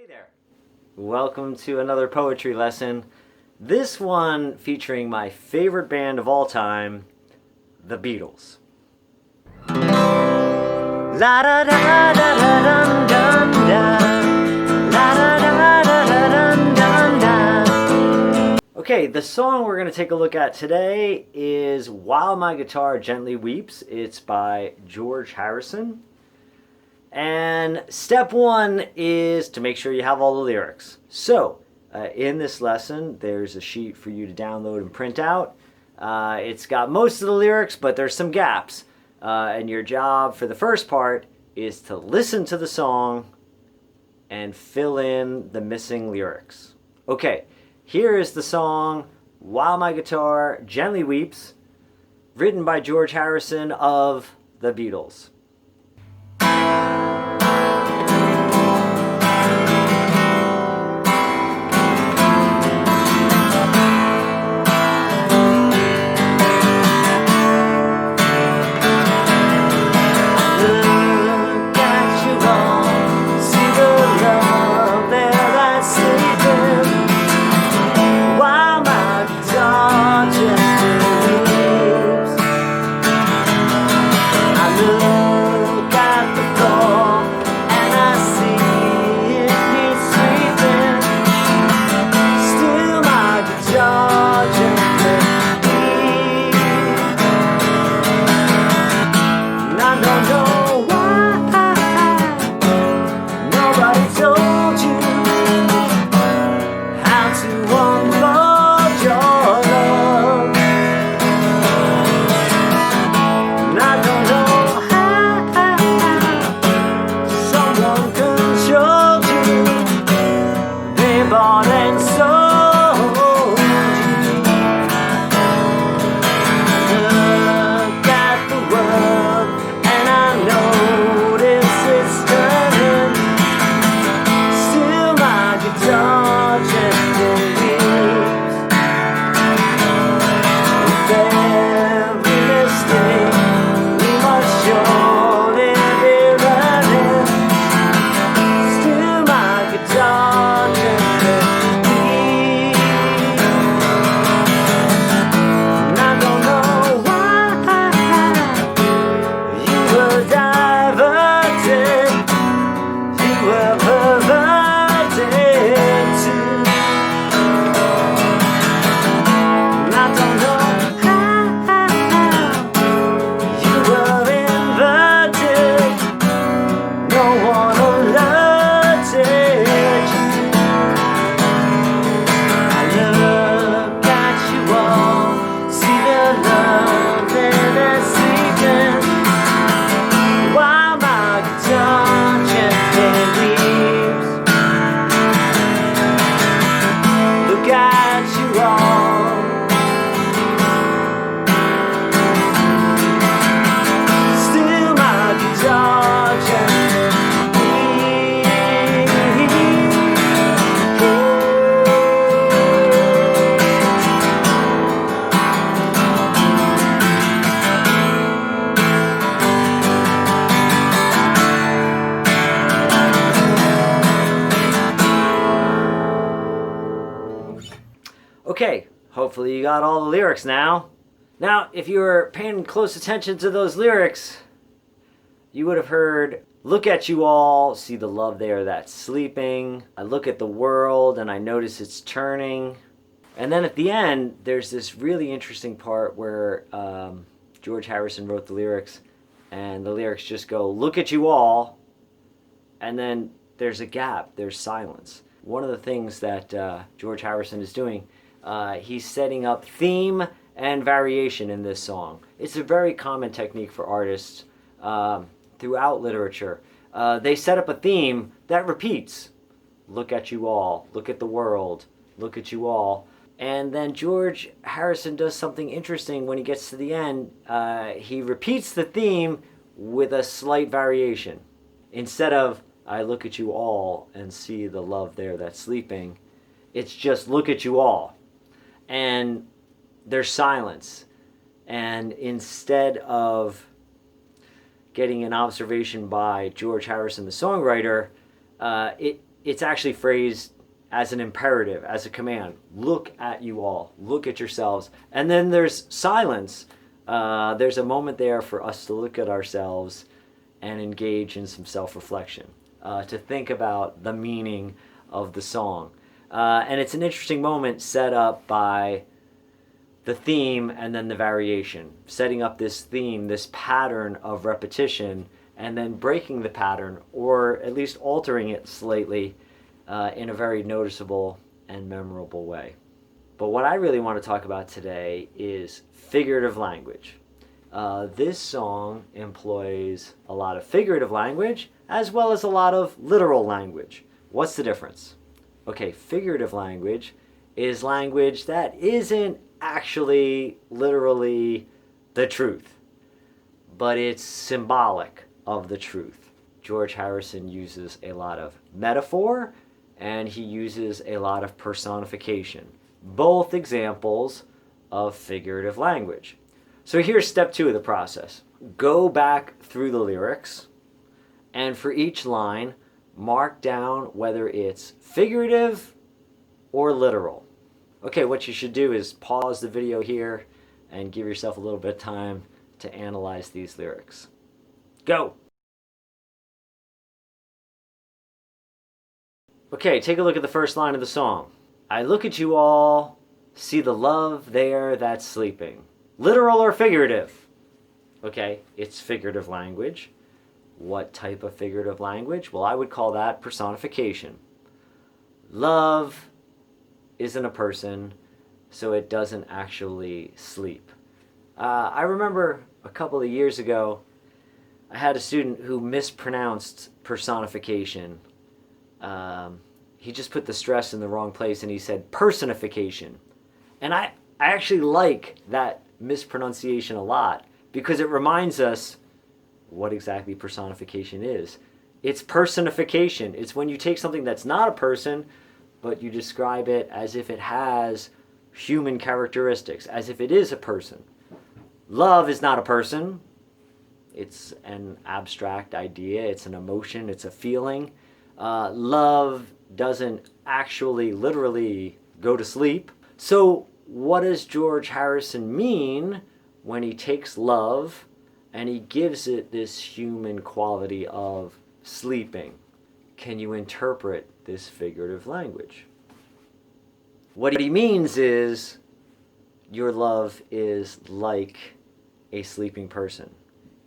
Hey there. Welcome to another poetry lesson. This one featuring my favorite band of all time, the Beatles. La da da da da dum dum da. La da da da da dum dum da. Okay, the song we're going to take a look at today is While My Guitar Gently Weeps. It's by George Harrison. And step one is to make sure you have all the lyrics. So, in this lesson, there's a sheet for you to download and print out. It's got most of the lyrics, but there's some gaps. And your job for the first part is to listen to the song and fill in the missing lyrics. Okay, here is the song While My Guitar Gently Weeps, written by George Harrison of the Beatles. Okay, hopefully you got all the lyrics now. Now, if you were paying close attention to those lyrics, you would have heard, look at you all, see the love there that's sleeping. I look at the world and I notice it's turning. And then at the end, there's this really interesting part where George Harrison wrote the lyrics, and the lyrics just go, look at you all, and then there's a gap, there's silence. One of the things that George Harrison is doing, he's setting up theme and variation in this song. It's a very common technique for artists throughout literature. They set up a theme that repeats. Look at you all, look at the world, look at you all. And then George Harrison does something interesting when he gets to the end. He repeats the theme with a slight variation. Instead of, I look at you all and see the love there that's sleeping, it's just look at you all. And there's silence. And instead of getting an observation by George Harrison, the songwriter, it's actually phrased as an imperative, as a command. Look at you all, look at yourselves. And then there's silence. There's a moment there for us to look at ourselves and engage in some self-reflection, to think about the meaning of the song. And it's an interesting moment set up by the theme and then the variation, setting up this theme, this pattern of repetition, and then breaking the pattern, or at least altering it slightly in a very noticeable and memorable way. But what I really want to talk about today is figurative language. This song employs a lot of figurative language as well as a lot of literal language. What's the difference? Okay, figurative language is language that isn't actually literally the truth, but it's symbolic of the truth. George Harrison uses a lot of metaphor and he uses a lot of personification, both examples of figurative language. So here's step 2 of the process. Go back through the lyrics, and for each line, mark down whether it's figurative or literal. Okay, what you should do is pause the video here and give yourself a little bit of time to analyze these lyrics. Go! Okay, take a look at the first line of the song. I look at you all, see the love there that's sleeping. Literal or figurative? Okay, it's figurative language. What type of figurative language? Well, I would call that personification. Love isn't a person, so it doesn't actually sleep. I remember a couple of years ago, I had a student who mispronounced personification. He just put the stress in the wrong place and he said personification. And I actually like that mispronunciation a lot because it reminds us what exactly personification is. It's personification. It's when you take something that's not a person, but you describe it as if it has human characteristics, as if it is a person. Love is not a person. It's an abstract idea. It's an emotion. It's a feeling. Love doesn't actually literally go to sleep. So what does George Harrison mean when he takes love and he gives it this human quality of sleeping? Can you interpret this figurative language? What he means is your love is like a sleeping person.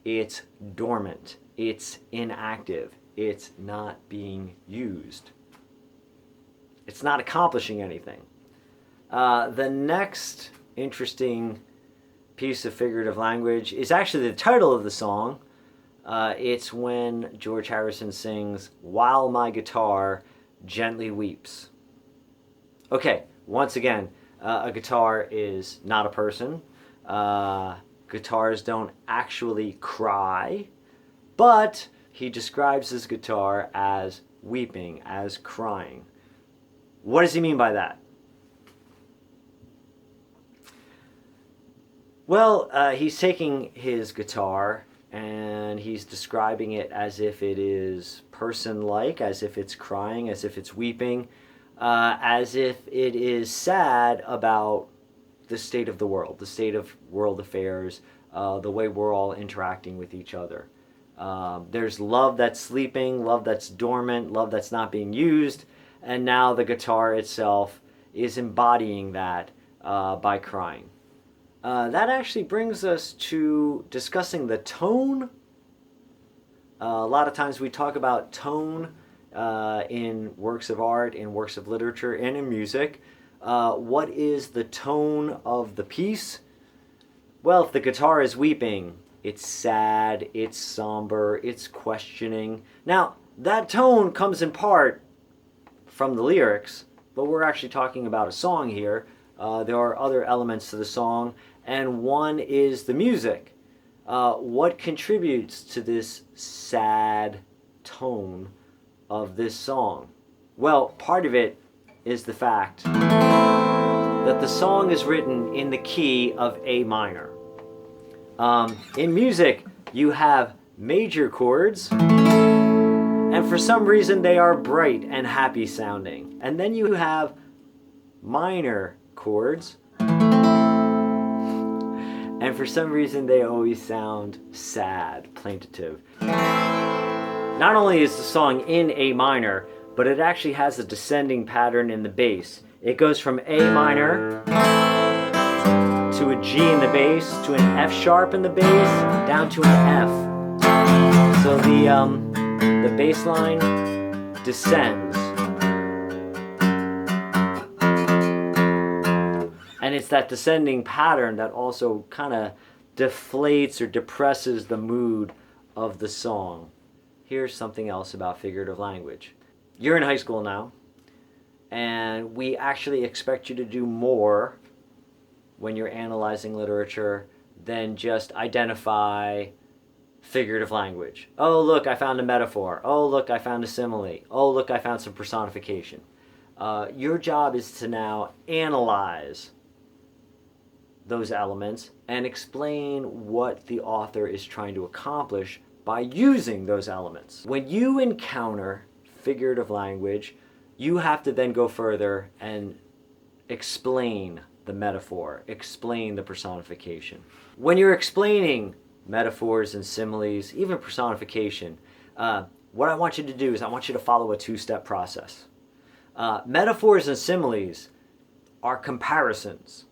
It's dormant. It's inactive. It's not being used. It's not accomplishing anything. The next interesting piece of figurative language is actually the title of the song. It's when George Harrison sings, "While my guitar gently weeps." Okay, once again, a guitar is not a person. Guitars don't actually cry, but he describes his guitar as weeping, as crying. What does he mean by that? Well, he's taking his guitar and he's describing it as if it is person-like, as if it's crying, as if it's weeping, as if it is sad about the state of the world, the state of world affairs, the way we're all interacting with each other. There's love that's sleeping, love that's dormant, love that's not being used, and now the guitar itself is embodying that by crying. That actually brings us to discussing the tone. A lot of times we talk about tone in works of art, in works of literature, and in music. What is the tone of the piece? Well, if the guitar is weeping, it's sad, it's somber, it's questioning. Now, that tone comes in part from the lyrics, but we're actually talking about a song here. There are other elements to the song, and one is the music. What contributes to this sad tone of this song? Well, part of it is the fact that the song is written in the key of A minor. In music, you have major chords And for some reason they are bright and happy sounding. And then you have minor chords, and for some reason they always sound sad, plaintive. Not only is the song in A minor, but it actually has a descending pattern in the bass. It goes from A minor to a G in the bass, to an F sharp in the bass, down to an F. So the bass line descends. And it's that descending pattern that also kind of deflates or depresses the mood of the song. Here's something else about figurative language. You're in high school now, and we actually expect you to do more when you're analyzing literature than just identify figurative language. Oh, look, I found a metaphor. Oh, look, I found a simile. Oh, look, I found some personification. Your job is to now analyze those elements and explain what the author is trying to accomplish by using those elements. When you encounter figurative language, you have to then go further and explain the metaphor, explain the personification. When you're explaining metaphors and similes, even personification, what I want you to do is I want you to follow a two-step process. Metaphors and similes are comparisons.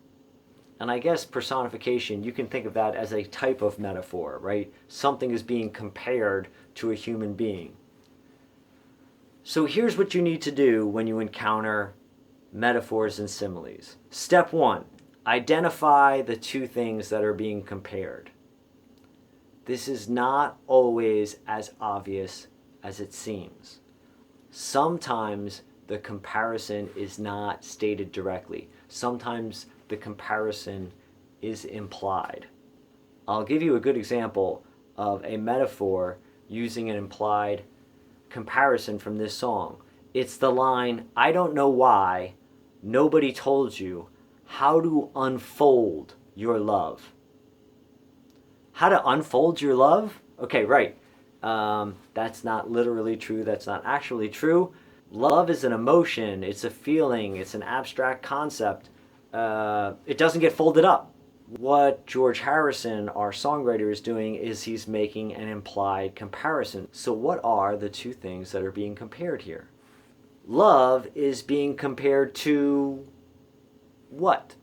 And I guess personification, you can think of that as a type of metaphor, right? Something is being compared to a human being. So here's what you need to do when you encounter metaphors and similes. Step 1, identify the two things that are being compared. This is not always as obvious as it seems. Sometimes the comparison is not stated directly. Sometimes the comparison is implied. I'll give you a good example of a metaphor using an implied comparison from this song. It's the line, "I don't know why nobody told you how to unfold your love." How to unfold your love? Okay, right. That's not literally true. That's not actually true. Love is an emotion. It's a feeling. It's an abstract concept. It doesn't get folded up. What George Harrison, our songwriter, is doing is he's making an implied comparison. So what are the two things that are being compared here? Love is being compared to what?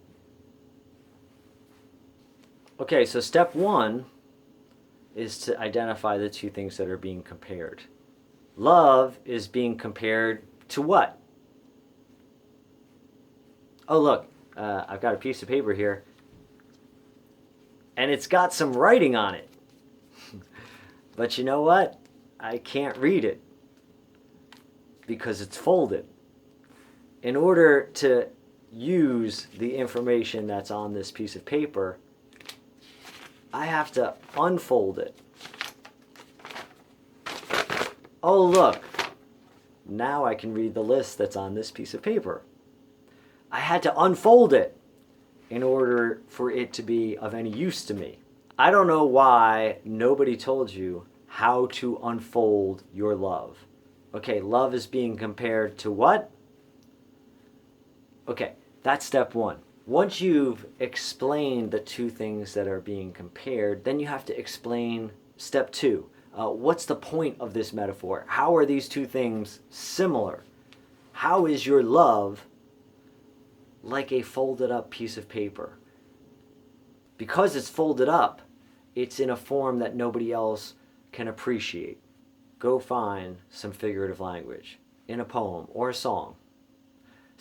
Okay, so step 1 is to identify the two things that are being compared. Love is being compared to what? Oh, look, I've got a piece of paper here, and it's got some writing on it. But you know what? I can't read it because it's folded. In order to use the information that's on this piece of paper, I have to unfold it. Oh, look. Now I can read the list that's on this piece of paper. I had to unfold it in order for it to be of any use to me. I don't know why nobody told you how to unfold your love. Okay, love is being compared to what? Okay, that's step 1. Once you've explained the two things that are being compared, then you have to explain step 2. What's the point of this metaphor? How are these two things similar? How is your love like a folded up piece of paper? Because it's folded up, it's in a form that nobody else can appreciate. Go find some figurative language in a poem or a song.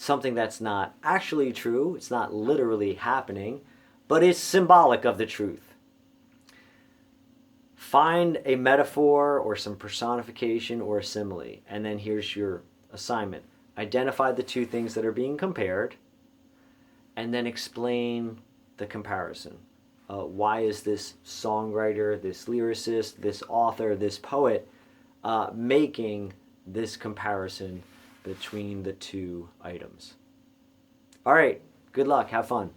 Something that's not actually true, it's not literally happening, but it's symbolic of the truth. Find a metaphor or some personification or a simile, and then here's your assignment. Identify the two things that are being compared, and then explain the comparison. Why is this songwriter, this lyricist, this author, this poet making this comparison between the two items? All right, good luck, have fun.